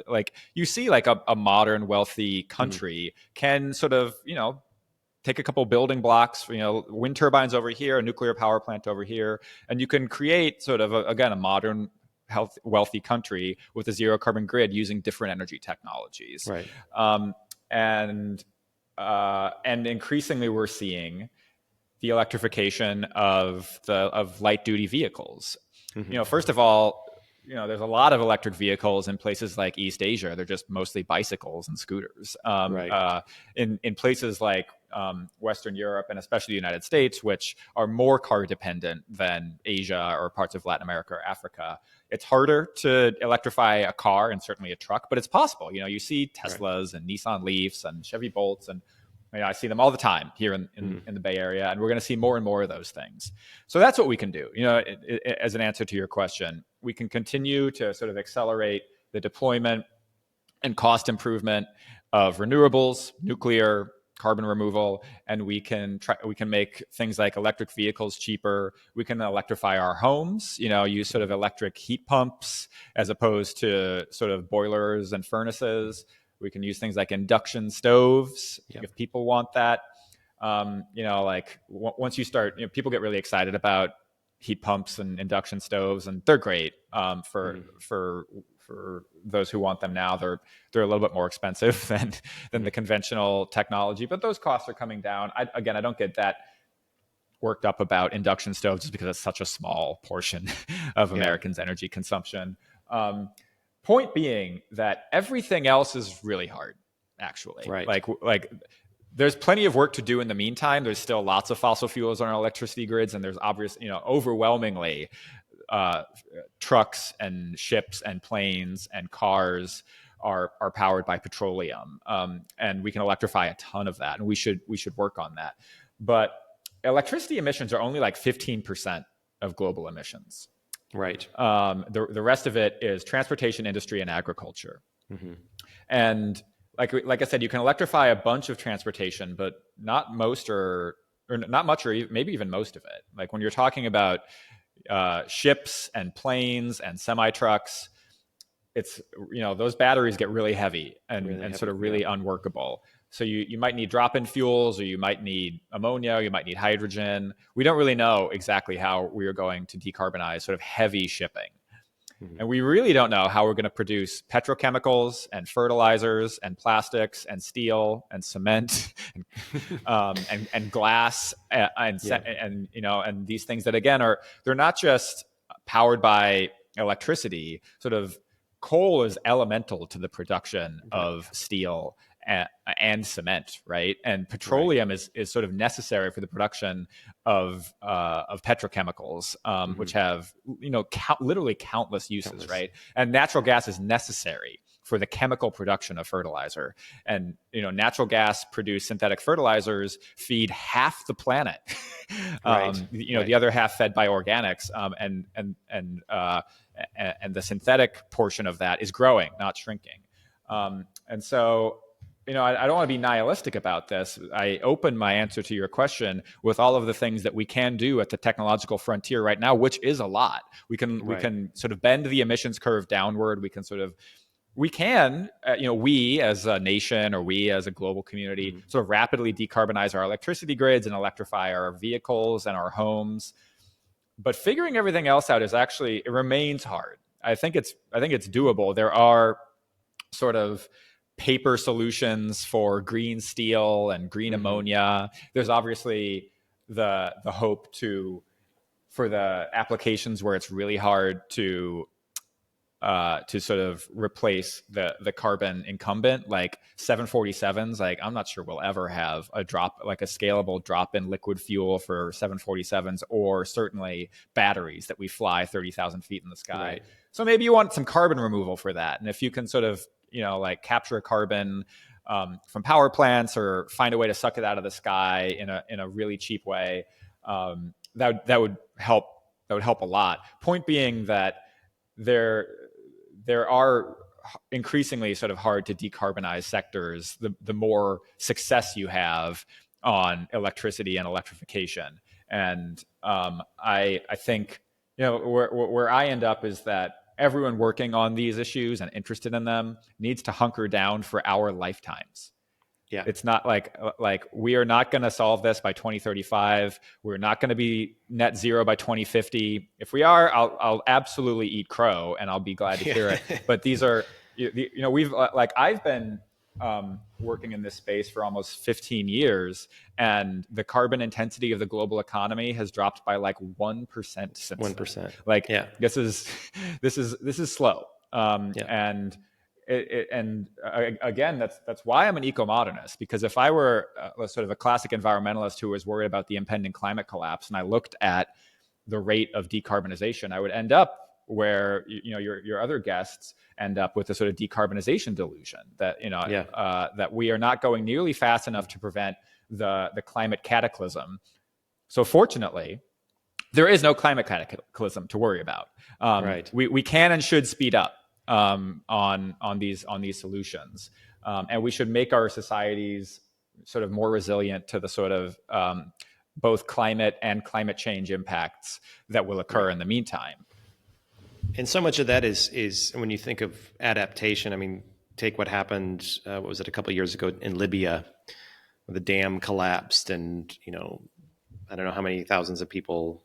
like you see like a modern wealthy country can sort of take a couple building blocks, wind turbines over here, a nuclear power plant over here, and you can create sort of a modern, wealthy country with a zero carbon grid using different energy technologies. Right. And increasingly we're seeing the electrification of light duty vehicles. First of all, there's a lot of electric vehicles in places like East Asia. They're just mostly bicycles and scooters. In places like Western Europe and especially the United States, which are more car dependent than Asia or parts of Latin America or Africa, it's harder to electrify a car and certainly a truck, but it's possible. You see Teslas and Nissan Leafs and Chevy Bolts, and I see them all the time here in the Bay Area, and we're going to see more and more of those things. So that's what we can do. As an answer to your question, we can continue to sort of accelerate the deployment and cost improvement of renewables, nuclear, carbon removal, and we can make things like electric vehicles cheaper. We can electrify our homes, use sort of electric heat pumps as opposed to sort of boilers and furnaces. We can use things like induction stoves if people want that. Like once you start, people get really excited about heat pumps and induction stoves, and they're great for those who want them now. They're a little bit more expensive than the conventional technology, but those costs are coming down. I don't get that worked up about induction stoves just because it's such a small portion of Americans' energy consumption. Point being that everything else is really hard, actually. Right. Like there's plenty of work to do in the meantime. There's still lots of fossil fuels on our electricity grids, and there's overwhelmingly trucks and ships and planes and cars are powered by petroleum, and we can electrify a ton of that, and we should work on that. But electricity emissions are only like 15% of global emissions. Right. The rest of it is transportation, industry, and agriculture. Mm-hmm. And like I said, you can electrify a bunch of transportation, but not most or not much, or maybe even most of it. Like when you're talking about ships and planes and semi trucks, it's, those batteries get really heavy and sort of really unworkable. So you might need drop-in fuels, or you might need ammonia, you might need hydrogen. We don't really know exactly how we are going to decarbonize sort of heavy shipping. Mm-hmm. And we really don't know how we're going to produce petrochemicals and fertilizers and plastics and steel and cement and glass and these things that, again, they're not just powered by electricity. Sort of coal is elemental to the production of steel and cement, right? And petroleum is sort of necessary for the production of petrochemicals, which have literally countless uses, right? And natural gas is necessary for the chemical production of fertilizer. And natural gas produced synthetic fertilizers feed half the planet. The other half fed by organics, and the synthetic portion of that is growing, not shrinking. And so, I don't want to be nihilistic about this. I open my answer to your question with all of the things that we can do at the technological frontier right now, which is a lot. We can sort of bend the emissions curve downward. We can we as a nation, or we as a global community, sort of rapidly decarbonize our electricity grids and electrify our vehicles and our homes. But figuring everything else out it remains hard. I think it's doable. There are sort of paper solutions for green steel and green ammonia. There's obviously the hope for the applications where it's really hard to sort of replace the carbon incumbent, like 747s. Like, I'm not sure we'll ever have a scalable drop-in liquid fuel for 747s, or certainly batteries that we fly 30,000 feet in the sky. Right. So maybe you want some carbon removal for that. And if you can sort of, capture carbon from power plants, or find a way to suck it out of the sky in a really cheap way, that would help. That would help a lot. Point being that there are increasingly sort of hard to decarbonize sectors the more success you have on electricity and electrification. And I think where I end up is that everyone working on these issues and interested in them needs to hunker down for our lifetimes. Yeah. It's not like we are not going to solve this by 2035. We're not going to be net zero by 2050. If we are, I'll absolutely eat crow, and I'll be glad to hear it. But these are, I've been working in this space for almost 15 years, and the carbon intensity of the global economy has dropped by like 1% since 1%. This is slow. And again, that's why I'm an eco-modernist, because if I were sort of a classic environmentalist who was worried about the impending climate collapse, and I looked at the rate of decarbonization, I would end up where your other guests end up with a sort of decarbonization delusion that that we are not going nearly fast enough to prevent the climate cataclysm. So fortunately, there is no climate cataclysm to worry about. We can and should speed up on these solutions, and we should make our societies sort of more resilient to the sort of both climate and climate change impacts that will occur in the meantime. And so much of that is when you think of adaptation. I mean, take what happened. What was it, a couple of years ago in Libya? The dam collapsed, and I don't know how many thousands of people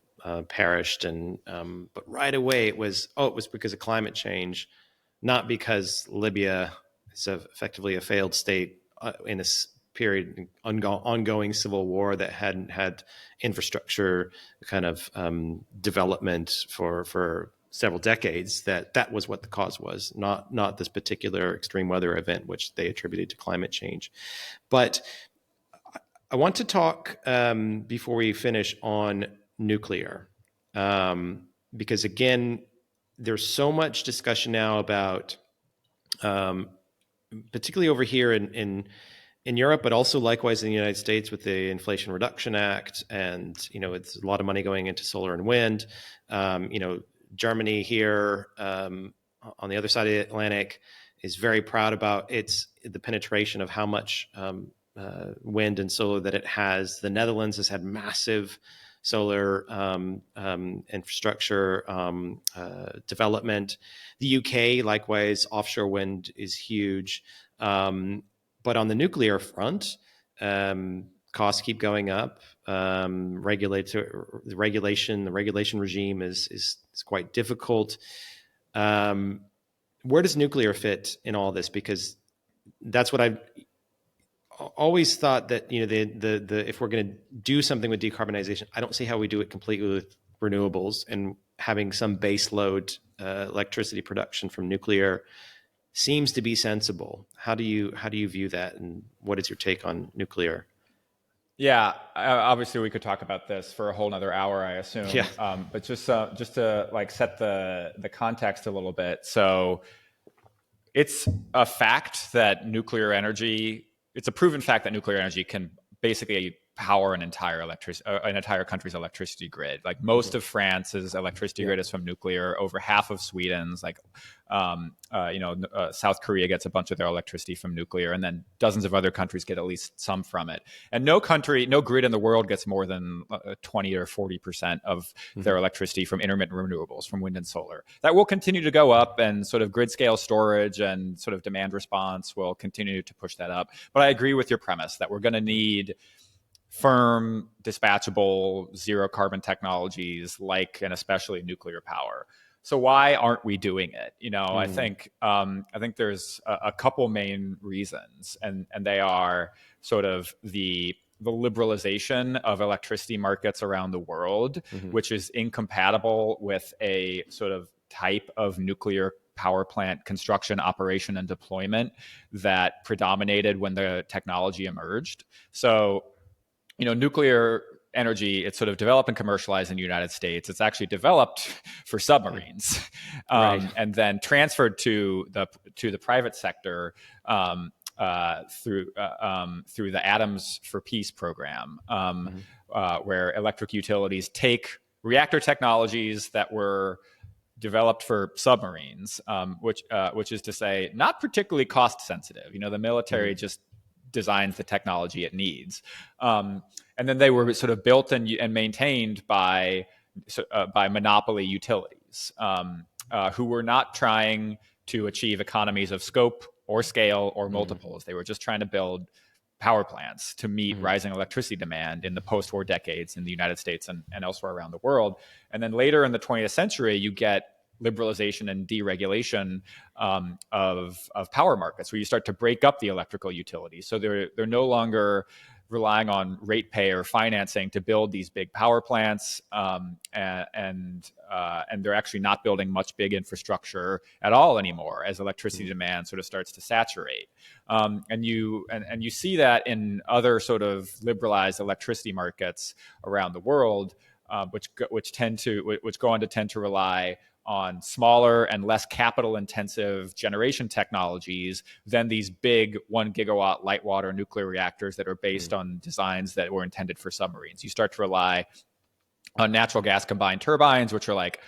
perished. And but right away it was because of climate change, not because Libya is effectively a failed state in a period, ongoing civil war that hadn't had infrastructure kind of development for several decades, that was what the cause was, not this particular extreme weather event, which they attributed to climate change. But I want to talk before we finish on nuclear, because again, there's so much discussion now about, particularly over here in Europe, but also likewise in the United States with the Inflation Reduction Act, and it's a lot of money going into solar and wind. Germany here on the other side of the Atlantic is very proud about the penetration of how much wind and solar that it has. The Netherlands has had massive solar infrastructure development. The UK, likewise, offshore wind is huge. But on the nuclear front, costs keep going up. The regulation regime is quite difficult. Where does nuclear fit in all this? Because that's what I've always thought, that the if we're going to do something with decarbonization, I don't see how we do it completely with renewables, and having some base load electricity production from nuclear seems to be sensible. How do you view that, and what is your take on nuclear? Yeah, obviously we could talk about this for a whole nother hour, I assume. Yeah. But just to like set the context a little bit. So it's a fact that nuclear energy, it's a proven fact that nuclear energy can basically power an entire country's electricity grid. Like most of France's electricity grid is from nuclear. Over half of Sweden's, South Korea gets a bunch of their electricity from nuclear, and then dozens of other countries get at least some from it. And no grid in the world gets more than 20 or 40% of their electricity from intermittent renewables, from wind and solar. That will continue to go up, and sort of grid scale storage and sort of demand response will continue to push that up. But I agree with your premise that we're going to need firm, dispatchable, zero carbon technologies and especially nuclear power. So why aren't we doing it? I think there's a couple main reasons, and they are sort of the liberalization of electricity markets around the world, which is incompatible with a sort of type of nuclear power plant construction, operation, and deployment that predominated when the technology emerged. So nuclear energy, it's sort of developed and commercialized in the United States. It's actually developed for submarines, and then transferred to the private sector through the Atoms for Peace program, where electric utilities take reactor technologies that were developed for submarines, which is to say, not particularly cost sensitive. The military just designs the technology it needs. And then they were sort of built and maintained by monopoly utilities who were not trying to achieve economies of scope or scale or multiples. They were just trying to build power plants to meet rising electricity demand in the post-war decades in the United States and elsewhere around the world. And then later in the 20th century, you get liberalization and deregulation of power markets, where you start to break up the electrical utilities. So they're no longer relying on ratepayer financing to build these big power plants, and they're actually not building much big infrastructure at all anymore as electricity demand sort of starts to saturate. And you see that in other sort of liberalized electricity markets around the world, which go on to tend to rely on smaller and less capital intensive generation technologies than these big 1 gigawatt light water nuclear reactors that are based on designs that were intended for submarines. You start to rely on natural gas combined turbines, which are like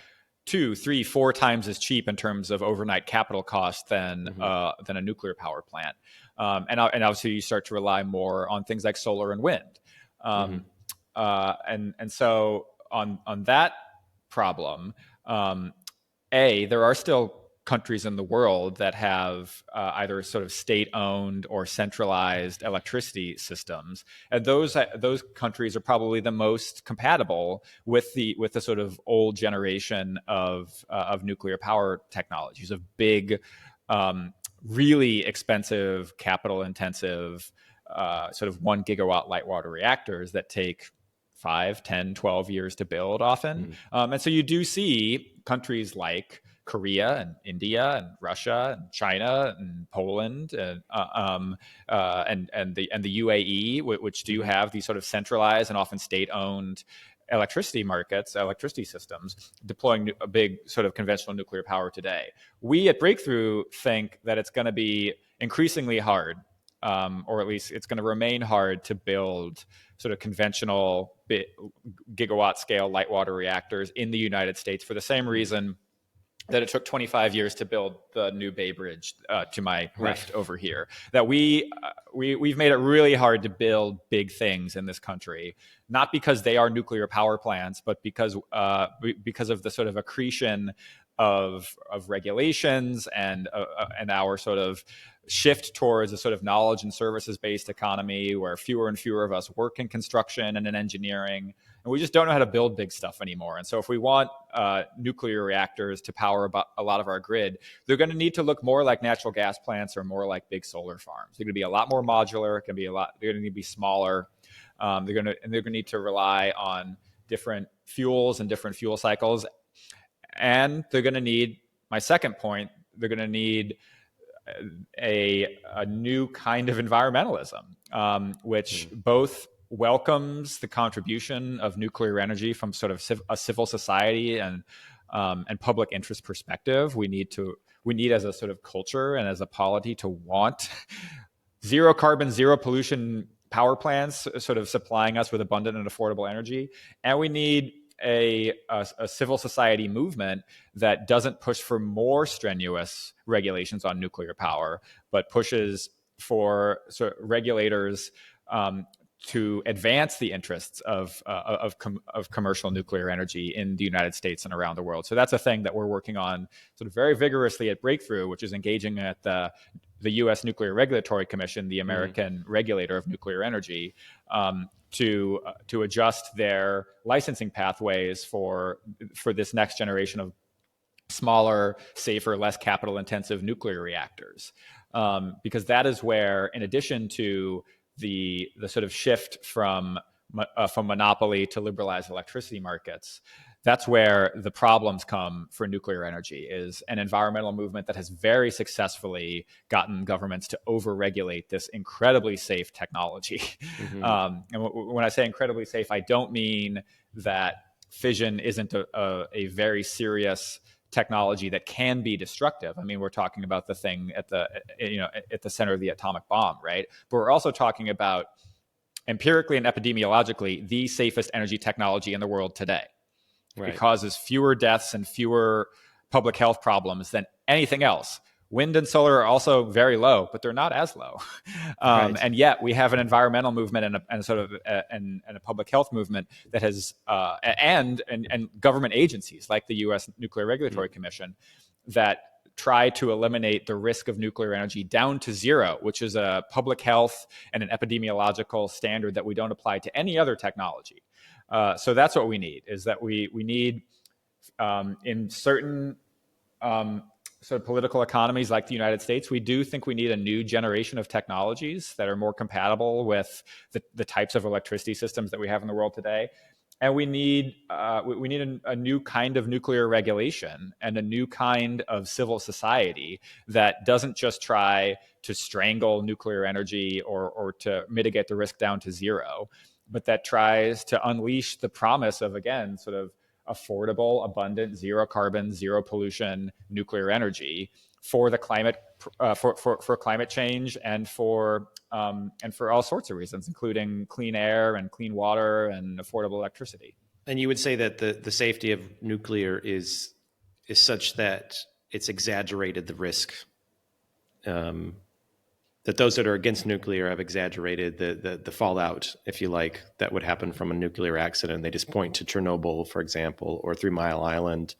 2, 3, 4 times as cheap in terms of overnight capital cost than a nuclear power plant. And obviously you start to rely more on things like solar and wind. And so on that problem, there are still countries in the world that have either sort of state-owned or centralized electricity systems, and those countries are probably the most compatible with the sort of old generation of nuclear power technologies, of big, really expensive, capital-intensive sort of 1 gigawatt light water reactors that take 5, 10, 12 years to build often. And so you do see countries like Korea and India and Russia and China and Poland and the UAE, which do have these sort of centralized and often state-owned electricity markets, electricity systems, deploying a big sort of conventional nuclear power today. We at Breakthrough think that it's going to be increasingly hard, or at least it's going to remain hard to build sort of conventional gigawatt scale light water reactors in the United States for the same reason that it took 25 years to build the new Bay Bridge to my left over here. That we've made it really hard to build big things in this country, not because they are nuclear power plants, but because of the sort of accretion of regulations and our sort of shift towards a sort of knowledge and services based economy where fewer and fewer of us work in construction and in engineering. And we just don't know how to build big stuff anymore. And so if we want nuclear reactors to power a lot of our grid, they're going to need to look more like natural gas plants or more like big solar farms. They're going to be a lot more modular. They're going to need to be smaller. They're going to need to rely on different fuels and different fuel cycles. And they're going to need, my second point, they're going to need a new kind of environmentalism, which both welcomes the contribution of nuclear energy from sort of a civil society and public interest perspective. We need as a sort of culture and as a polity to want zero carbon, zero pollution power plants sort of supplying us with abundant and affordable energy. And we need a civil society movement that doesn't push for more strenuous regulations on nuclear power, but pushes for sort of regulators to advance the interests of commercial nuclear energy in the United States and around the world. So that's a thing that we're working on sort of very vigorously at Breakthrough, which is engaging at the U.S. Nuclear Regulatory Commission, the American regulator of nuclear energy, to adjust their licensing pathways for this next generation of smaller, safer, less capital-intensive nuclear reactors, because that is where, in addition to the sort of shift from monopoly to liberalized electricity markets, that's where the problems come for nuclear energy, is an environmental movement that has very successfully gotten governments to overregulate this incredibly safe technology. And when I say incredibly safe, I don't mean that fission isn't a very serious technology that can be destructive. I mean, we're talking about the thing at the center of the atomic bomb, right? But we're also talking about, empirically and epidemiologically, the safest energy technology in the world today. Right. It causes fewer deaths and fewer public health problems than anything else. Wind and solar are also very low, but they're not as low. Right. And yet we have an environmental movement and a public health movement that has and government agencies like the U.S. Nuclear Regulatory Commission that try to eliminate the risk of nuclear energy down to zero, which is a public health and an epidemiological standard that we don't apply to any other technology. So that's what we need, is that we need in certain sort of political economies like the United States, we do think we need a new generation of technologies that are more compatible with the types of electricity systems that we have in the world today. And we need a new kind of nuclear regulation and a new kind of civil society that doesn't just try to strangle nuclear energy or to mitigate the risk down to zero, but that tries to unleash the promise of, again, sort of affordable, abundant, zero carbon, zero pollution nuclear energy for the climate, for climate change, and for all sorts of reasons, including clean air and clean water and affordable electricity. And you would say that the safety of nuclear is such that it's exaggerated the risk. That those that are against nuclear have exaggerated the fallout, if you like, that would happen from a nuclear accident. They just point to Chernobyl, for example, or 3 Mile Island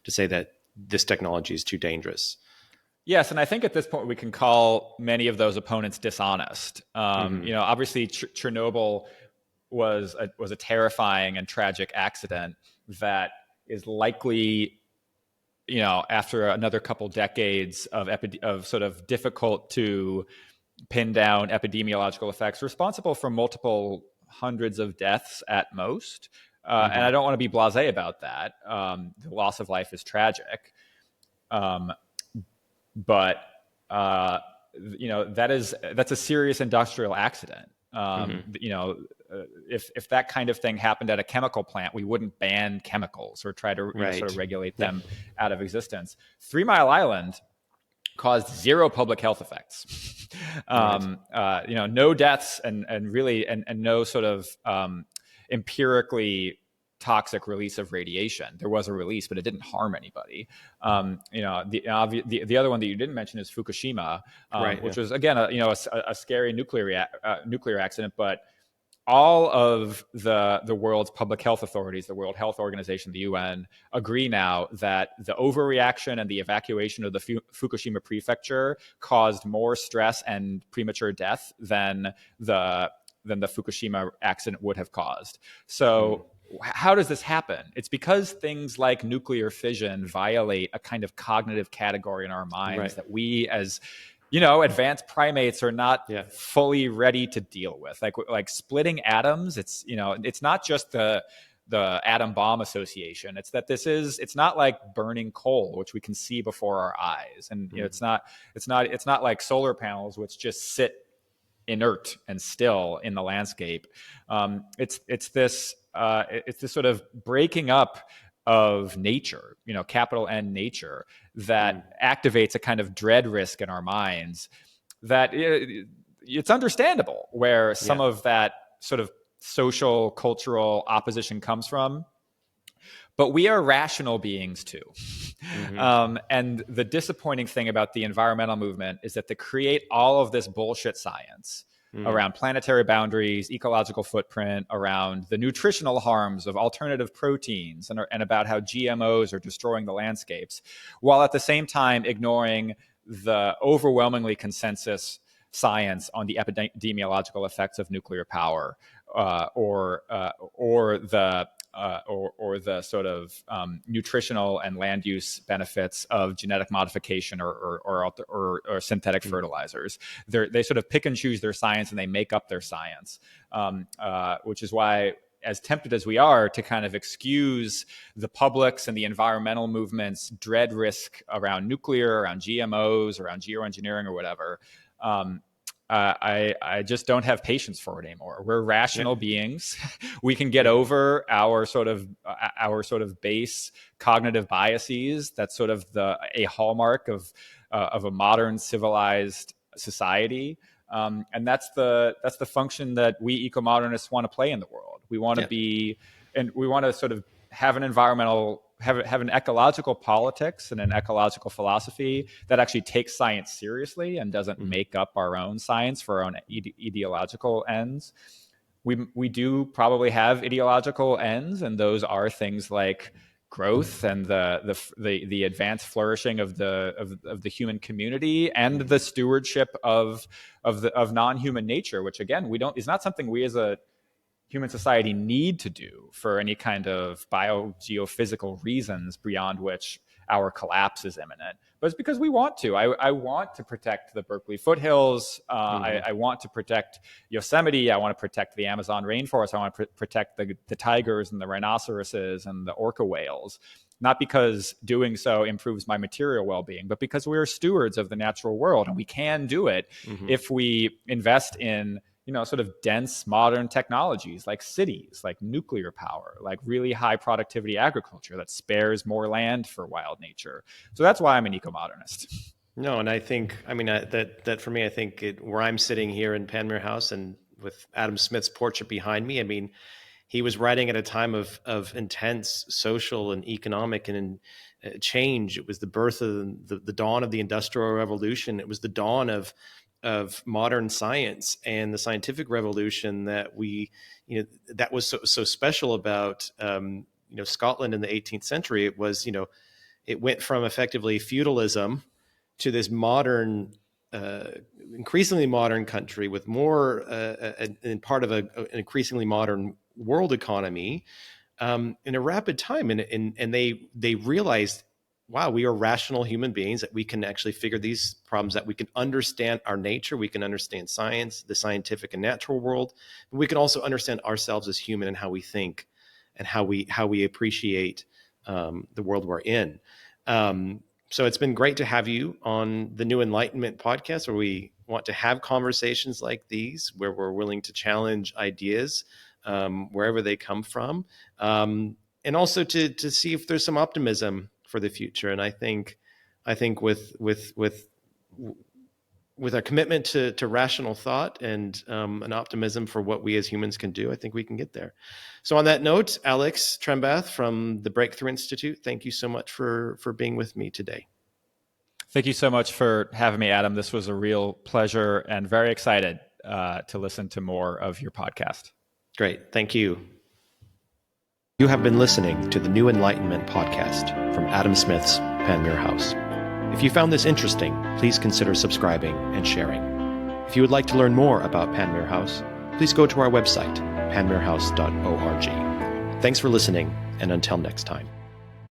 to say that this technology is too dangerous. Yes, and I think at this point we can call many of those opponents dishonest. Obviously Chernobyl was a terrifying and tragic accident that is likely, after another couple decades of sort of difficult to pin down epidemiological effects responsible for multiple hundreds of deaths at most. And I don't want to be blasé about that. The loss of life is tragic. But that's a serious industrial accident. If that kind of thing happened at a chemical plant, we wouldn't ban chemicals or try to sort of regulate them out of existence. 3 Mile Island caused zero public health effects. No deaths and no sort of empirically toxic release of radiation. There was a release, but it didn't harm anybody. The other one that you didn't mention is Fukushima, which was again a scary nuclear accident, but all of the world's public health authorities, the World Health Organization, the UN, agree now that the overreaction and the evacuation of the Fukushima prefecture caused more stress and premature death than the Fukushima accident would have caused. So how does this happen? It's because things like nuclear fission violate a kind of cognitive category in our minds that we as advanced primates are not fully ready to deal with. Like splitting atoms, it's not just the atom bomb association. It's that it's not like burning coal, which we can see before our eyes. And it's not like solar panels, which just sit inert and still in the landscape. It's this sort of breaking up of nature, capital N nature, that activates a kind of dread risk in our minds that it's understandable where some of that sort of social, cultural opposition comes from. But we are rational beings too. And the disappointing thing about the environmental movement is that they create all of this bullshit science around planetary boundaries, ecological footprint, around the nutritional harms of alternative proteins, and about how GMOs are destroying the landscapes, while at the same time ignoring the overwhelmingly consensus science on the epidemiological effects of nuclear power, or the sort of nutritional and land use benefits of genetic modification or synthetic fertilizers. They sort of pick and choose their science, and they make up their science, which is why, as tempted as we are to kind of excuse the public's and the environmental movement's dread risk around nuclear, around GMOs, around geoengineering or whatever, I just don't have patience for it anymore. We're rational beings. We can get over our sort of base cognitive biases. That's sort of a hallmark of a modern civilized society. And that's the function that we eco-modernists want to play in the world. We want to be, and we want to sort of have an have an ecological politics and an ecological philosophy that actually takes science seriously and doesn't make up our own science for our own ideological ends. We do probably have ideological ends, and those are things like growth and the advanced flourishing of the human community and the stewardship of non-human nature, which again is not something we as a human society need to do for any kind of biogeophysical reasons beyond which our collapse is imminent. But it's because we want to. I want to protect the Berkeley foothills. I want to protect Yosemite. I want to protect the Amazon rainforest. I want to protect the tigers and the rhinoceroses and the orca whales. Not because doing so improves my material well-being, but because we are stewards of the natural world, and we can do it if we invest in sort of dense modern technologies like cities, like nuclear power, like really high productivity agriculture that spares more land for wild nature. So that's why I'm an eco-modernist. No, and I think, that for me, I think where I'm sitting here in Panmure House and with Adam Smith's portrait behind me, he was writing at a time of intense social and economic and change. It was the birth of the dawn of the Industrial Revolution. It was the dawn of modern science and the scientific revolution that that was so special about Scotland in the 18th century. It was it went from effectively feudalism to this modern, increasingly modern country with more and part of an increasingly modern world economy in a rapid time, and they realized wow, we are rational human beings, that we can actually figure these problems, that we can understand our nature, we can understand science, the scientific and natural world, but we can also understand ourselves as human and how we think and how we appreciate the world we're in. So it's been great to have you on the New Enlightenment podcast, where we want to have conversations like these, where we're willing to challenge ideas wherever they come from, and also to see if there's some optimism for the future. And I think with our commitment to rational thought and an optimism for what we as humans can do, I think we can get there. So on that note, Alex Trembath from the Breakthrough Institute, thank you so much for being with me today. Thank you so much for having me, Adam. This was a real pleasure, and very excited to listen to more of your podcast. Great. Thank you. You have been listening to the New Enlightenment podcast from Adam Smith's Panmure House. If you found this interesting, please consider subscribing and sharing. If you would like to learn more about Panmure House, please go to our website, panmurehouse.org. Thanks for listening, and until next time.